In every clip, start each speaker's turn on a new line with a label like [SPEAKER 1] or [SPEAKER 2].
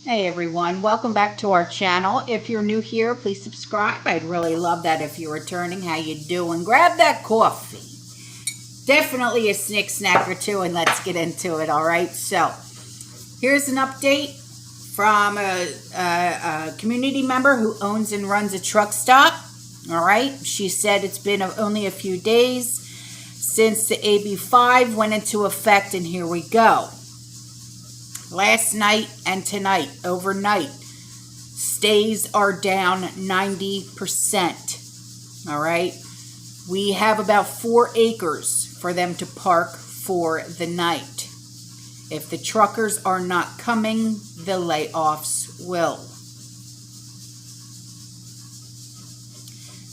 [SPEAKER 1] Hey everyone, welcome back to our channel. If you're new here, please subscribe. I'd really love that if you're returning. How you doing? Grab that coffee. Definitely a snack or two, and let's get into it, all right? So, here's an update from a community member who owns and runs a truck stop, all right? She said it's been only a few days since the AB5 went into effect, and here we go. Last night and tonight, overnight, stays are down 90%. All right. We have about 4 acres for them to park for the night. If the truckers are not coming, the layoffs will.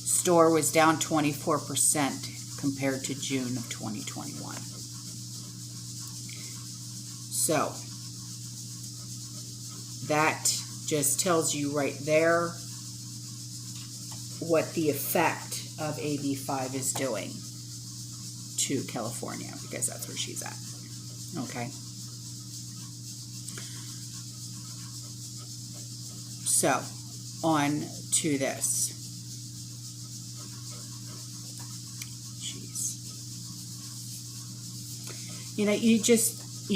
[SPEAKER 1] Store was down 24% compared to June of 2021. So, that just tells you right there what the effect of AB5 is doing to California, because that's where she's at. Okay. So, on to this. Jeez. You know, you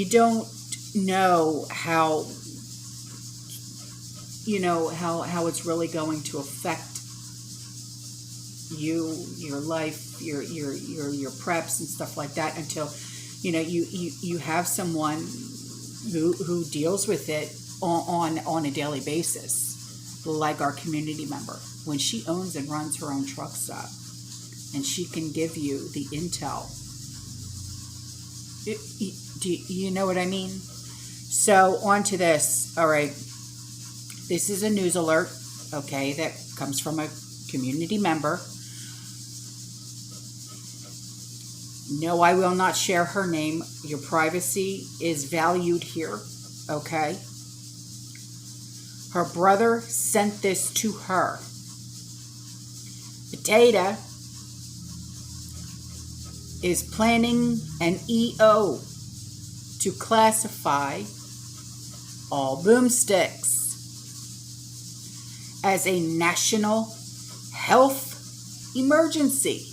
[SPEAKER 1] don't know how it's really going to affect you, your life, your preps and stuff like that until you have someone who deals with it on a daily basis, like our community member, when she owns and runs her own truck stop, and she can give you the intel. Do you know what I mean? So on to this. All right. This is a news alert, okay, that comes from a community member. No, I will not share her name. Your privacy is valued here, okay? Her brother sent this to her. Potato is planning an EO to classify all boomsticks as a national health emergency.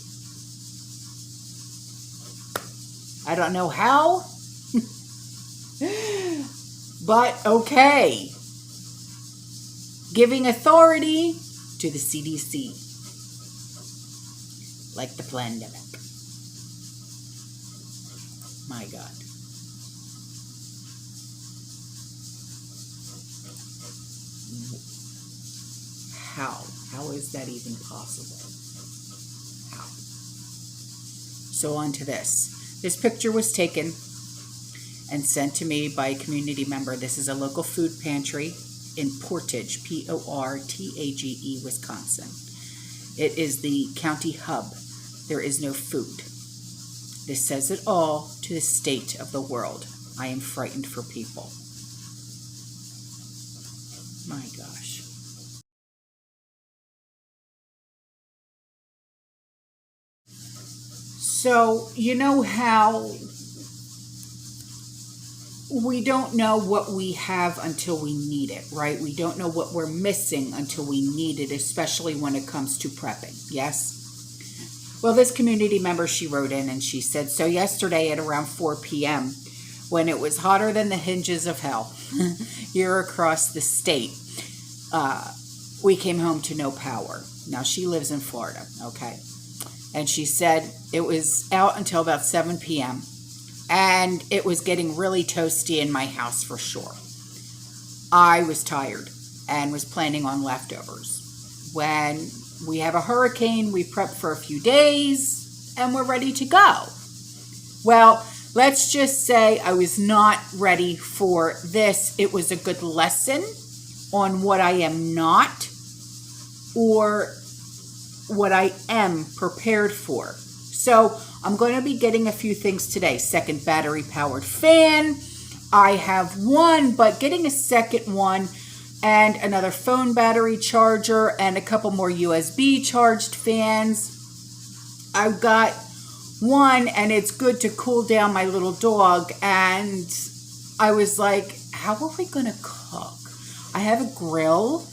[SPEAKER 1] I don't know how, but okay. Giving authority to the CDC, like the pandemic. My God. How is that even possible? How? So on to this. This picture was taken and sent to me by a community member. This is a local food pantry in Portage, Portage, Wisconsin. It is the county hub. There is no food. This says it all to the state of the world. I am frightened for people. My gosh. So, you know how we don't know what we have until we need it, right? We don't know what we're missing until we need it, especially when it comes to prepping, yes? Well, this community member, she wrote in and she said, so yesterday at around 4 p.m., when it was hotter than the hinges of hell here across the state, we came home to no power. Now, she lives in Florida, okay? And she said it was out until about 7 p.m. and it was getting really toasty in my house for sure. I was tired and was planning on leftovers. When we have a hurricane, we prep for a few days and we're ready to go. Well, let's just say I was not ready for this. It was a good lesson on what I am not, or what I am prepared for. So I'm going to be getting a few things today. Second battery powered fan. I have one, but getting a second one, and another phone battery charger, and a couple more USB charged fans. I've got one, and it's good to cool down my little dog. And I was like, how are we going to cook? I have a grill,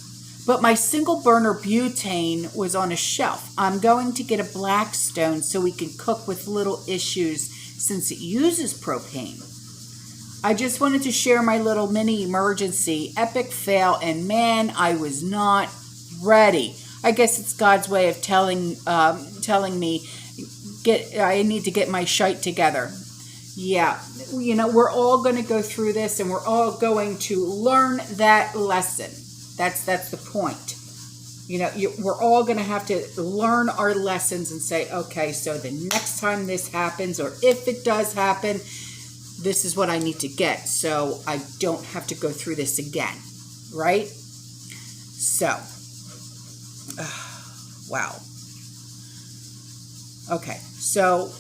[SPEAKER 1] but my single burner butane was on a shelf. I'm going to get a Blackstone so we can cook with little issues since it uses propane. I just wanted to share my little mini emergency epic fail, and man, I was not ready. I guess it's God's way of telling me I need to get my shite together. Yeah, we're all going to go through this, and we're all going to learn that lesson. That's the point. We're all going to have to learn our lessons and say, okay, so the next time this happens, or if it does happen, this is what I need to get so I don't have to go through this again, right? So, wow. Okay, so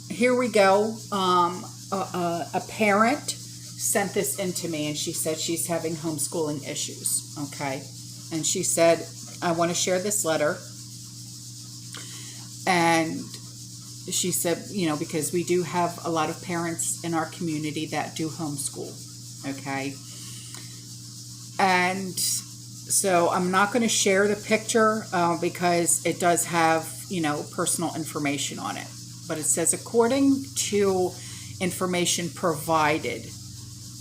[SPEAKER 1] here we go. A parent sent this in to me, and she said she's having homeschooling issues, okay? And she said, I want to share this letter. And she said, because we do have a lot of parents in our community that do homeschool, okay? And so I'm not going to share the picture because it does have, personal information on it. But it says, according to information provided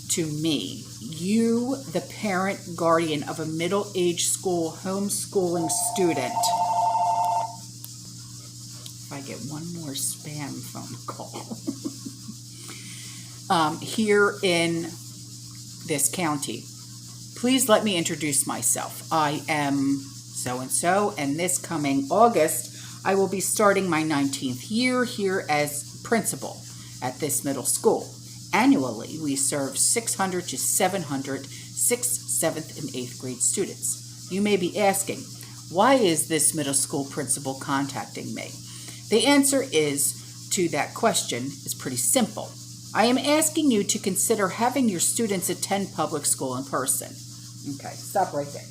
[SPEAKER 1] to me, you, the parent guardian of a middle-aged school homeschooling student. If I get one more spam phone call. Here in this county. Please let me introduce myself. I am so-and-so, and this coming August, I will be starting my 19th year here as principal at this middle school. Annually, we serve 600 to 700 6th, 7th, and 8th grade students. You may be asking, why is this middle school principal contacting me? The answer to that question is pretty simple. I am asking you to consider having your students attend public school in person. Okay, stop right there.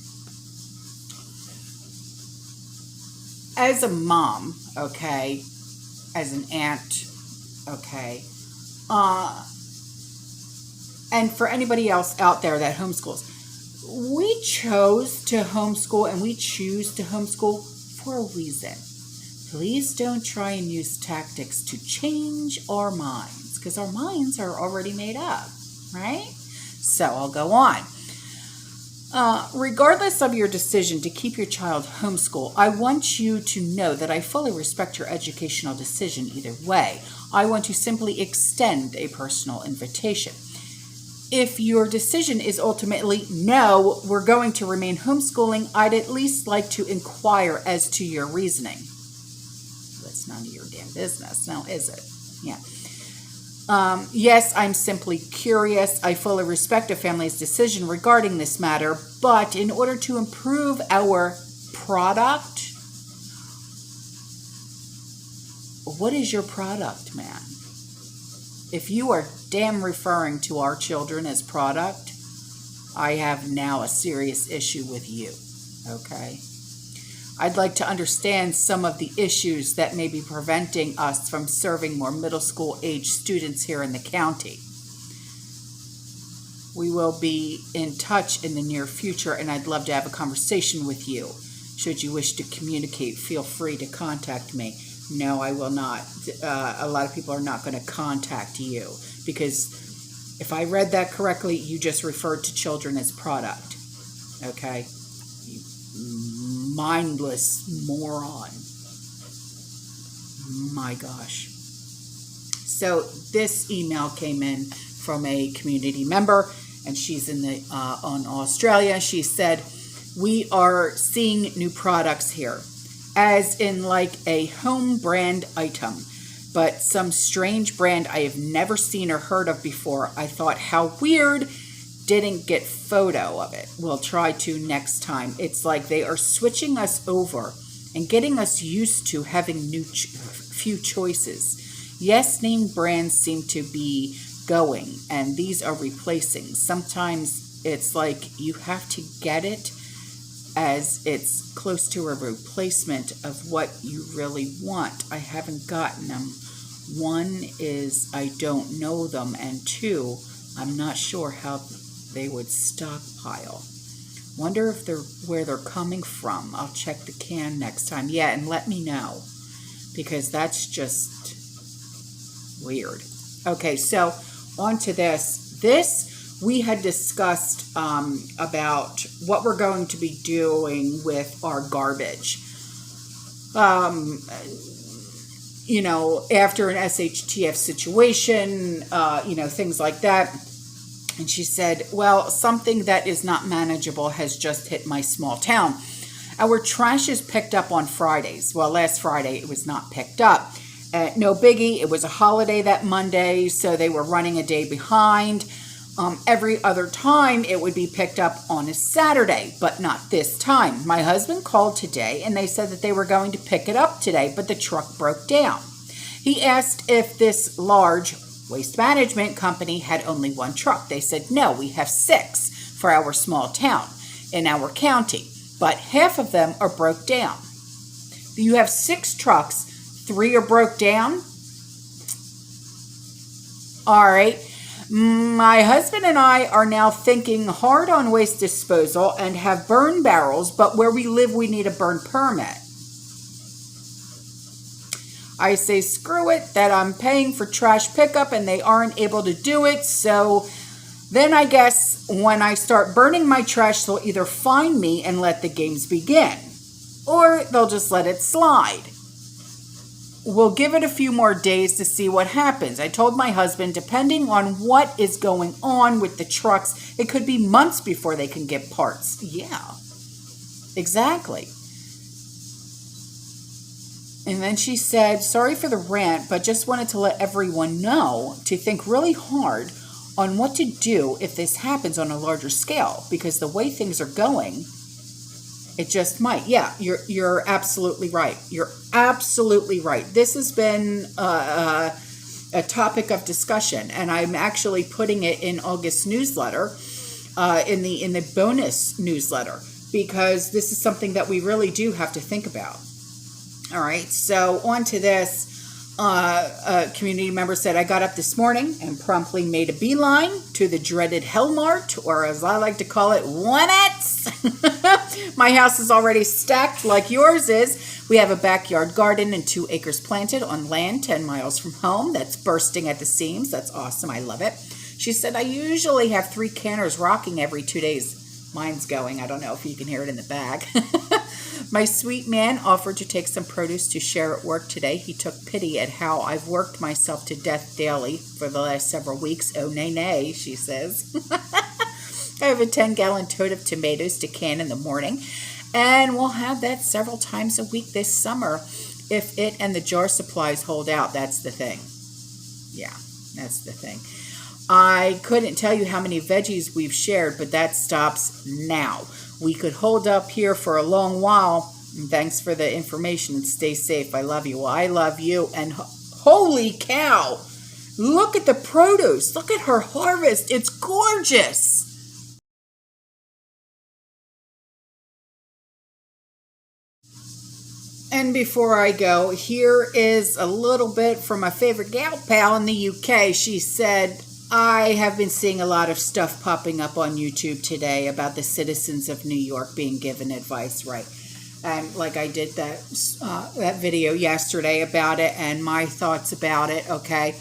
[SPEAKER 1] As a mom, okay, as an aunt, okay, and for anybody else out there that homeschools, we chose to homeschool and we choose to homeschool for a reason. Please don't try and use tactics to change our minds, because our minds are already made up, right? So I'll go on. Regardless of your decision to keep your child homeschool, I want you to know that I fully respect your educational decision either way. I want to simply extend a personal invitation. If your decision is ultimately, no, we're going to remain homeschooling, I'd at least like to inquire as to your reasoning. That's none of your damn business, now is it? Yeah. Yes, I'm simply curious. I fully respect a family's decision regarding this matter, but in order to improve our product, what is your product, man? If you are damn referring to our children as product, I have now a serious issue with you, okay? I'd like to understand some of the issues that may be preventing us from serving more middle school age students here in the county. We will be in touch in the near future, and I'd love to have a conversation with you. Should you wish to communicate, feel free to contact me. No, I will not. A lot of people are not going to contact you, because if I read that correctly, you just referred to children as product. Okay? Mindless moron. My gosh. So this email came in from a community member, and she's in on Australia. She said, we are seeing new products here, as in like a home brand item, but some strange brand I have never seen or heard of before. I thought, how weird. Didn't get photo of it. We'll try to next time. It's like they are switching us over and getting us used to having few choices. Yes, name brands seem to be going, and these are replacing. Sometimes it's like you have to get it as it's close to a replacement of what you really want. I haven't gotten them. One is I don't know them, and two, I'm not sure how they would stockpile. Wonder if they're where they're coming from. I'll check the can next time. Yeah, and let me know, because that's just weird. Okay, so on to this. This we had discussed about what we're going to be doing with our garbage. You know, after an SHTF situation, things like that. And she said, well, something that is not manageable has just hit my small town. Our trash is picked up on Fridays. Well, last Friday it was not picked up. No biggie. It was a holiday that Monday, so they were running a day behind. Every other time it would be picked up on a Saturday, but not this time. My husband called today and they said that they were going to pick it up today, but the truck broke down. He asked if this large waste management company had only one truck. They said, no, we have 6 for our small town in our county, but half of them are broke down. You have 6 trucks, 3 are broke down. All right. My husband and I are now thinking hard on waste disposal and have burn barrels, but where we live, we need a burn permit. I say, screw it, that I'm paying for trash pickup and they aren't able to do it. So then I guess when I start burning my trash, they'll either fine me and let the games begin, or they'll just let it slide. We'll give it a few more days to see what happens. I told my husband, depending on what is going on with the trucks, it could be months before they can get parts. Yeah, exactly. And then she said, sorry for the rant, but just wanted to let everyone know to think really hard on what to do if this happens on a larger scale, because the way things are going, it just might. Yeah, you're absolutely right. You're absolutely right. This has been a topic of discussion, and I'm actually putting it in August's newsletter, in the bonus newsletter, because this is something that we really do have to think about. All right, so on to this. A community member said, I got up this morning and promptly made a beeline to the dreaded Hellmart, or as I like to call it, One-Ets. My house is already stacked like yours is. We have a backyard garden and 2 acres planted on land 10 miles from home that's bursting at the seams. That's awesome. I love it. She said, I usually have 3 canners rocking every 2 days. Mine's going. I don't know if you can hear it in the bag. My sweet man offered to take some produce to share at work today. He took pity at how I've worked myself to death daily for the last several weeks. Oh, nay, nay, she says. I have a 10-gallon tote of tomatoes to can in the morning, and we'll have that several times a week this summer if it and the jar supplies hold out. That's the thing. Yeah, that's the thing. I couldn't tell you how many veggies we've shared, but that stops now. We could hold up here for a long while. And thanks for the information and stay safe. I love you. Well, I love you. And holy cow, look at the produce. Look at her harvest. It's gorgeous. And before I go, here is a little bit from my favorite gal pal in the UK. She said, I have been seeing a lot of stuff popping up on YouTube today about the citizens of New York being given advice, right? And like I did that video yesterday about it and my thoughts about it, okay,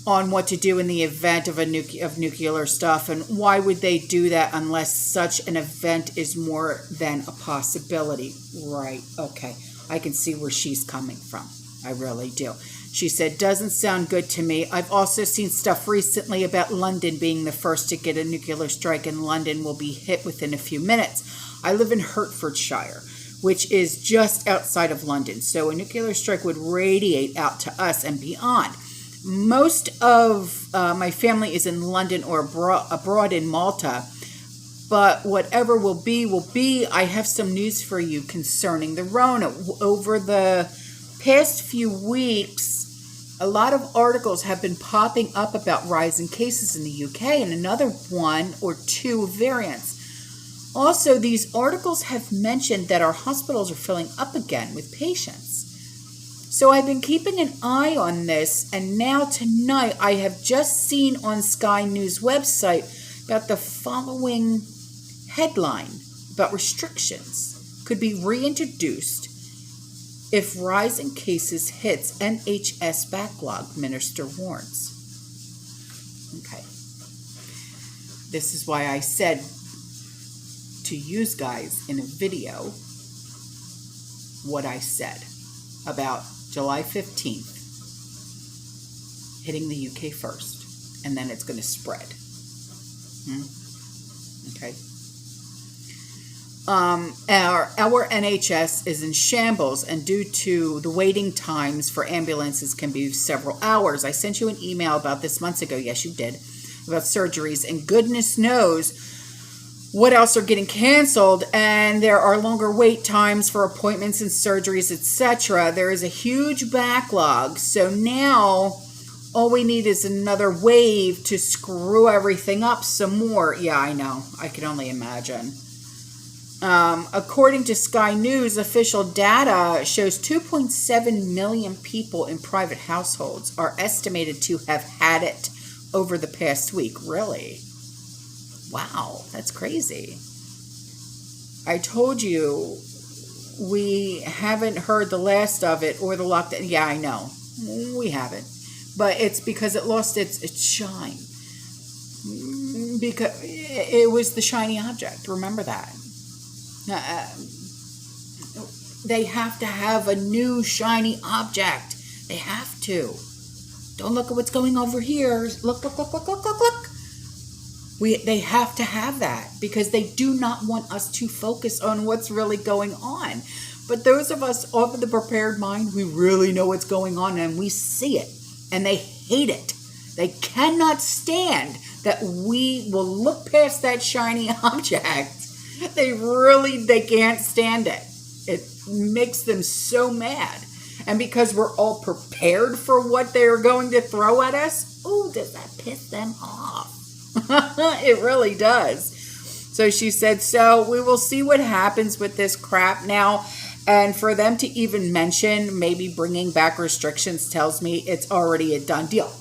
[SPEAKER 1] on what to do in the event of nuclear stuff, and why would they do that unless such an event is more than a possibility, right? Okay, I can see where she's coming from. I really do. She said, doesn't sound good to me. I've also seen stuff recently about London being the first to get a nuclear strike, and London will be hit within a few minutes. I live in Hertfordshire, which is just outside of London, so a nuclear strike would radiate out to us and beyond. Most of my family is in London or abroad in Malta, but whatever will be. I have some news for you concerning the Rona. Over the past few weeks, a lot of articles have been popping up about rising cases in the UK and another 1 or 2 variants. Also, these articles have mentioned that our hospitals are filling up again with patients. So I've been keeping an eye on this, and now tonight I have just seen on Sky News website about the following headline about restrictions could be reintroduced if rising cases hits NHS backlog, minister warns. Okay. This is why I said to you guys in a video what I said about July 15th hitting the UK first, and then it's going to spread. Okay. Our NHS is in shambles, and due to the waiting times for ambulances can be several hours. I sent you an email about this months ago. Yes, you did. About surgeries, and goodness knows what else are getting canceled, and there are longer wait times for appointments and surgeries, etc. There is a huge backlog. So now all we need is another wave to screw everything up some more. Yeah, I know. I can only imagine. According to Sky News, official data shows 2.7 million people in private households are estimated to have had it over the past week. Really? Wow, that's crazy. I told you we haven't heard the last of it or the lockdown. Yeah, I know. We haven't. But it's because it lost its shine. Because it was the shiny object. Remember that. They have to have a new shiny object. They have to. Don't look at what's going over here. Look. They have to have that because they do not want us to focus on what's really going on. But those of us of the prepared mind, we really know what's going on and we see it. And they hate it. They cannot stand that we will look past that shiny object. They can't stand it. It makes them so mad. And because we're all prepared for what they're going to throw at us, oh, does that piss them off? It really does. So she said, so we will see what happens with this crap now. And for them to even mention maybe bringing back restrictions tells me it's already a done deal.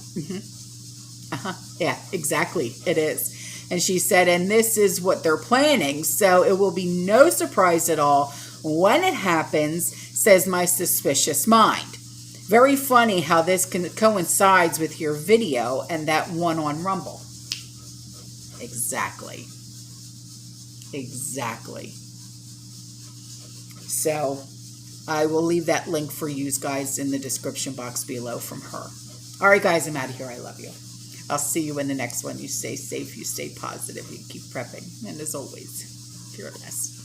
[SPEAKER 1] Yeah, exactly. It is. And she said, and this is what they're planning. So it will be no surprise at all when it happens, says my suspicious mind. Very funny how this coincides with your video and that one on Rumble. Exactly. So I will leave that link for you guys in the description box below from her. All right, guys, I'm out of here. I love you. I'll see you in the next one. You stay safe, you stay positive, you keep prepping. And as always, fearless.